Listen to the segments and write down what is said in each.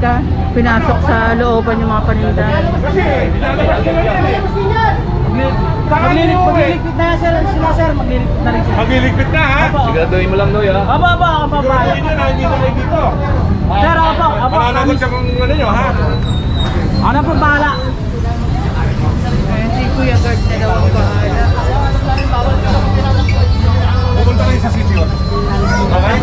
ka, pinasok sa looban yung mga paninda. Magliligpit na sir, sila sir, magliligpit na rin sila. Magliligpit na ha? Siguraduhin mo lang, Noy, ha? Aba, Hindi na kayo dito. Sir, aba. Mananagot siya kung ano nyo, ha? Ano po bahala? Ayan, si Kuya Guard na daw ang bahala. Pupunta kayo sa sitio. Okay?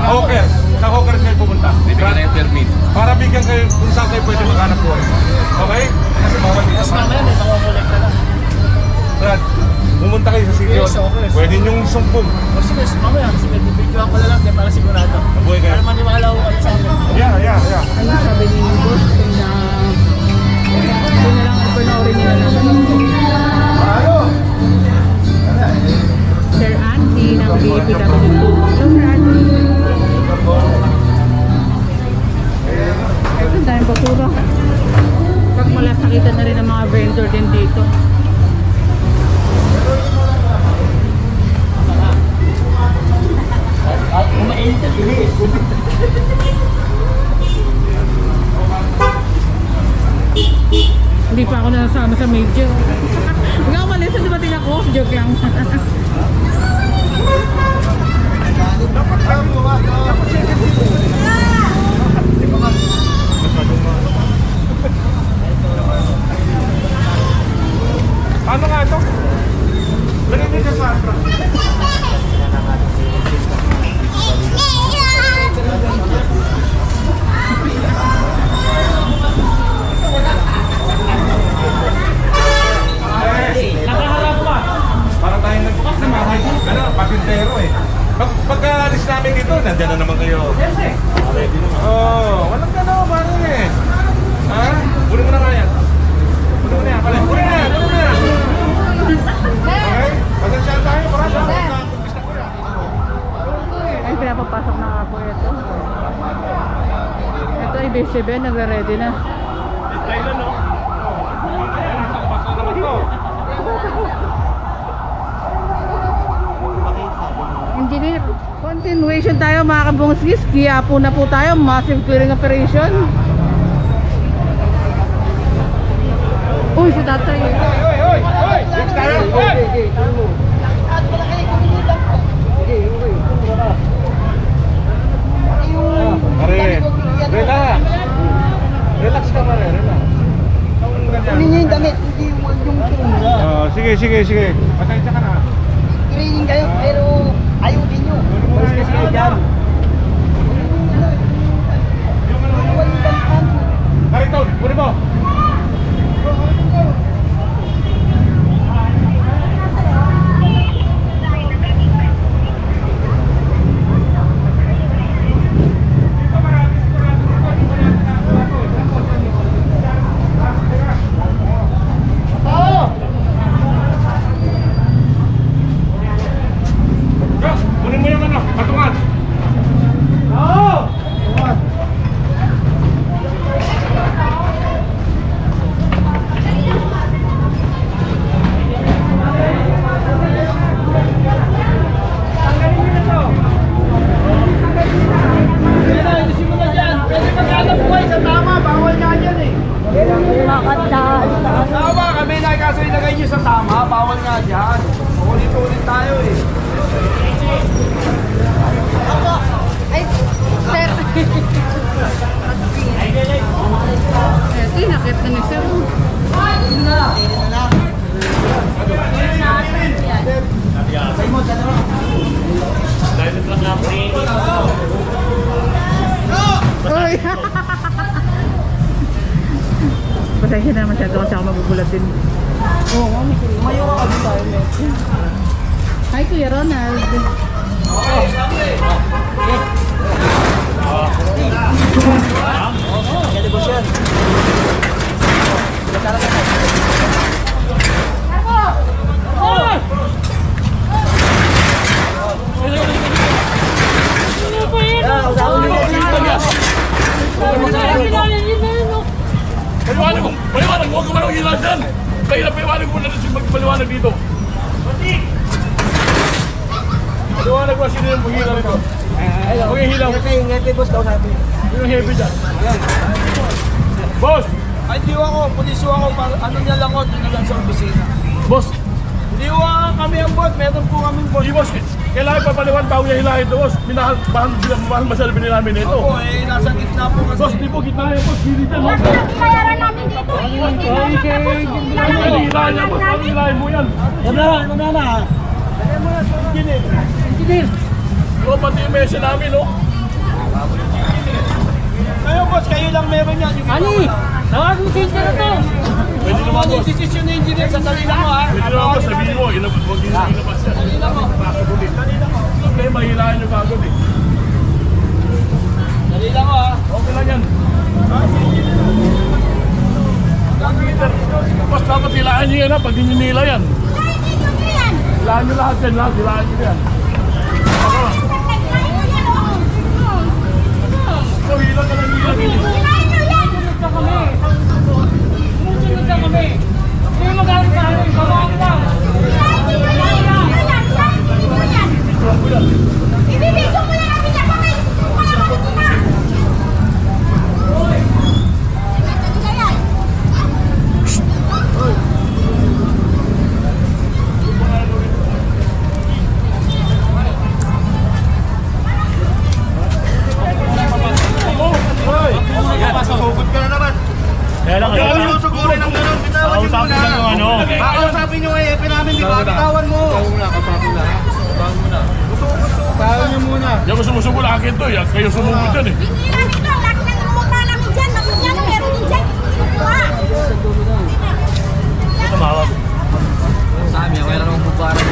Hawker. Sa hawker kayo pupunta. Bibigyan na yung permit. Para bigyan kayo kung saan kayo pwede maghanap buhay. Okay? Kasi bawal dito. Mas mamaya may pangongolekta na. Brad, pumunta kayo sa sitio. Yes, okay. Pwede nyong sumbong. O sige, mamaya kasi may bibidyoan ko na lang para sigurado. Mabuhay kayo. Para maniwala ko kayo sa akin. Yeah. Ano sabi ni Boss? Kung na lang ipanoorin nila lang. Sir Andy ng BPW2. Hello, Sir Andy. Ito, dahil basura. Pag malasakitan na rin ang mga vendor din dito. Hindi pa ako nasama sa medyo. Huwag ako malis, dumating ako. Joke lang. Ano nga ito? Lagyan nyo sa Astra. Nakaharap pa. Para tayong nagmamahay. Ano, patintero eh. Pagka-alis namin dito, nandiyan na naman kayo. Ready naman. Oo, walang gano'n, parang eh. Ha? Kunin mo na nga yan. Kunin mo na yan, pala. Kunin na yan. Okay? Pasensyahan tayo, parang Ay, pinapapasok na nga po ito. Ito ay BCB, nagre-ready na. Thailand, no? Pasok naman to. Engineer, continuation tayo mga kabungskis. Kaya po na po tayo, massive clearing operation. Uy, si tatay. Hoy! Next tayo! Pare, relax. Relax ka pare, relax. Kunin niyo yung damit, hindi yung tumura. Sige. Pasensya ka na. Training kayo, pero ayusin nyo. Mas kasi kayo dyan. Kariton, kunin mo. Kunin mo yung ano, patungan. Tama kami na kaso ilagay niyo sa tama, bawal nga dyan. Ulit-ulit tayo eh. Ay, sir. Ito, inakit na ni sir. Uy! Pasensya na naman siya kasi ako magugulat din. Oo, umayo ka kasi tayo. Hi, Kuya Ronald. Kaya ko siya. Paliwanag mo, huwag ka man ang hilang dyan! Paliwanag mo na magpaliwanag dito! Paliwanag mo sino yung paghilang nito? Huwag yung hilang! Ingay boss daw natin. Yung heavy dyan! Boss! Ay, di ako. Puliso ako. Ano niya lang ako. Di na lang sa opisina. Boss! Di ko kami ang boss. Meron po kaming boss. Di boss, kailangan papaliwan bago niya hilahin ito, boss. Mahal masalbi namin ito. Opo, nasa gitna po kasi. Boss, di po gitna yan, boss. Hindi dyan, boss. Bayaran namin dito. Hilahin niya, boss. Paano hilahin mo yan? Wala na. Engineer! O, pati yung mesa namin, no? Kayo boss, kayo lang meron yan. Ani! Tawagin si na to. Pwede naman, Ano yung boss. decision ng engineer sa talina mo ha? Pwede naman, boss. Sabihin mo, huwag ilabas yan. Talina mo. Okay, mahilahin yung pagod, eh. Talina mo ha? Okay lang yan. Boss, dapat hilahin niyo yan, ha? Pag di niyo nila yan. Hilahin niyo lahat yan, lahat. Hilahin niyo yan. Ikaw, hilang ka lang hilang. Kaya lang, Susugurin ng gano'n. Bitawan nyo kausapin lang yung ano. Kakausapin nyo eh. Pinamin di ba? Bitawan mo. Bitawan nyo muna. Hindi ako sumusubo lang akin to, eh. Kayo sumugod dyan, eh. Tumawag. Sabi, wala namang bubaran.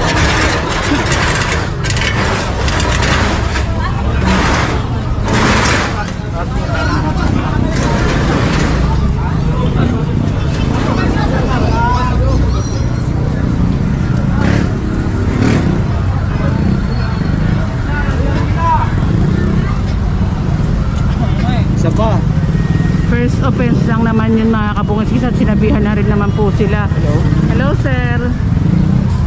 Isa pa. First offense lang naman yun mga kabungis at sinabihan na rin naman po sila. Hello sir.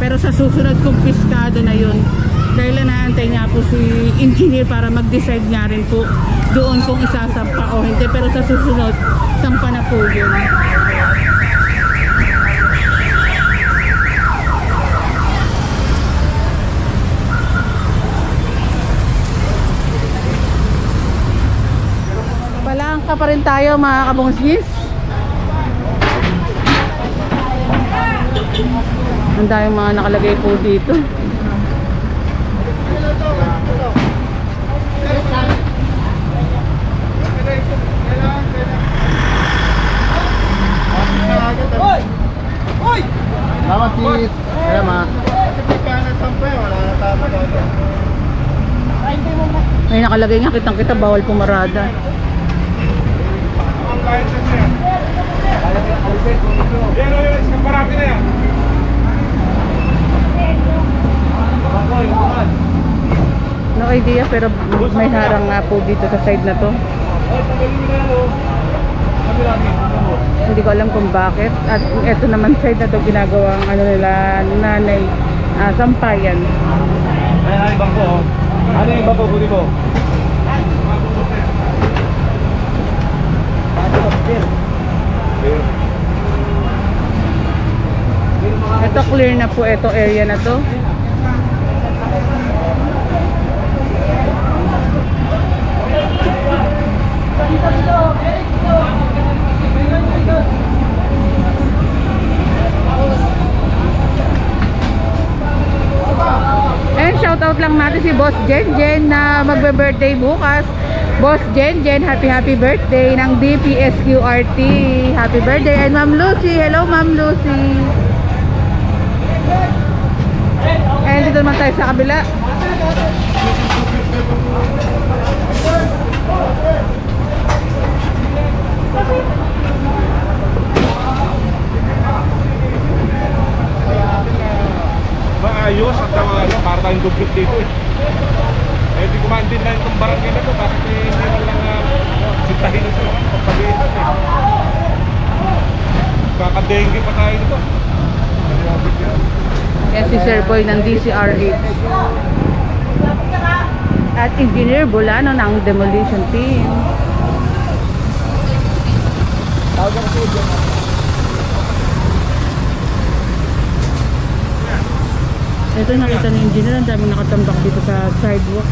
Pero sa susunod kumpiskado na yun. Dahil naantay nga po si engineer para mag-decide nga rin po doon kung isasampa o hindi. Pero sa susunod, sampa na po yun. Palangka pa rin tayo mga kabungis. Ang daming mga nakalagay po dito. Hoy! Hoy! Salamat, Tit. Salamat. May nakalagay nga kitang-kita bawal pumarada. Isang parati na yan. No idea pero may harang nga po dito sa side na to. Hindi ko alam kung bakit. At eto naman side na to ginagawa ang ano nila nanay sampayan. Ay, bangko. Ano yung bangko kunin mo? Ito clear na po ito area na to. And shout out lang natin si Boss Jen na magbe-birthday bukas. Boss Jen, happy birthday ng DPSQRT. Happy birthday. And Ma'am Lucy, hello Ma'am Lucy. And dito naman tayo sa kabila. Maayos at para tayong duplicate dito eh. Eh di ko maintindihan itong barangay na ito. Bakit hindi na lang sintahin na sila pagpalitan eh. Kakadengge pa tayo dito. Yan si Sir Boy ng DCRH. At Engineer Bulano ng Demolition Team. Tawag ako sa iyo. Ito nakita ni engineer, ang daming nakatambak dito sa sidewalk.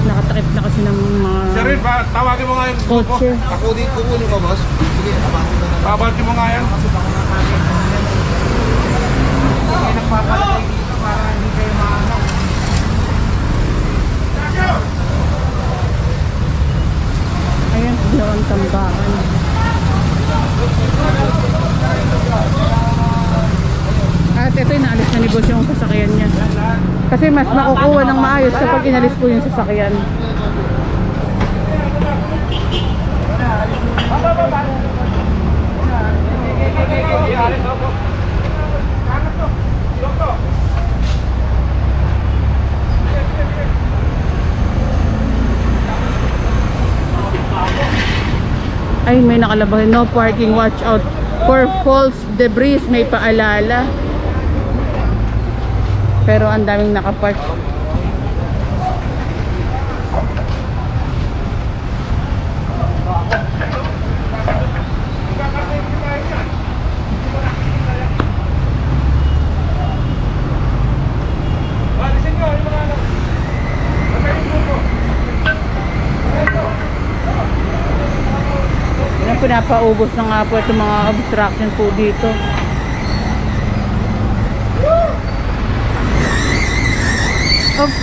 Nakatakip na kasi ng mga Sir Rin, tawagin mo nga yung kotse. Kukunin ko, boss. Sige, abante ko na. Babati mo nga yan. Kaya nagpapalagay dito para hindi kayo maano. Ayan, doon ang tambakan. At ito yung naalis na ni boss yung sasakyan niya. Kasi mas makukuha ng maayos kapag inalis po yung sasakyan. Ay, may nakalabas. No parking, watch out for false debris. May paalala. Pero ang daming nakapark. Yan, pinapaubos na nga po itong mga obstruction po dito. Oops.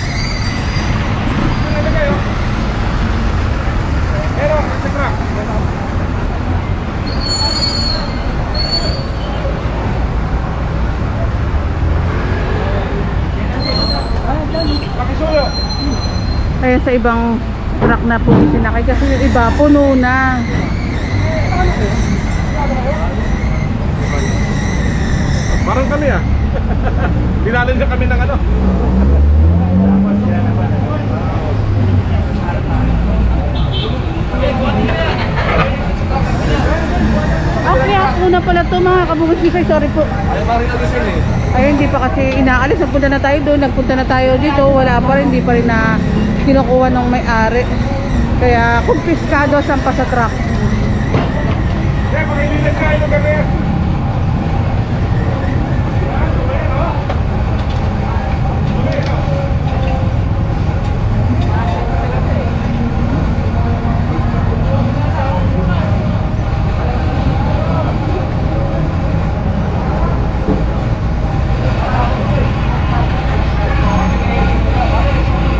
Kaya sa ibang truck na po sinakay kasi yung iba puno na. Parang kami ah. Dinalin na kami ng ano. Okay, una pala to mga kabubusisay. Sorry po. Ay, hindi pa kasi inaalis. Nagpunta na tayo doon. Nagpunta na tayo dito. Wala pa rin. Hindi pa rin na kinukuha ng may-ari. Kaya kumpiskado sampa sa truck.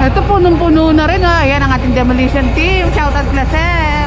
Ito punong-puno na rin ha. Ayan ang ating demolition team. Shout out Clases.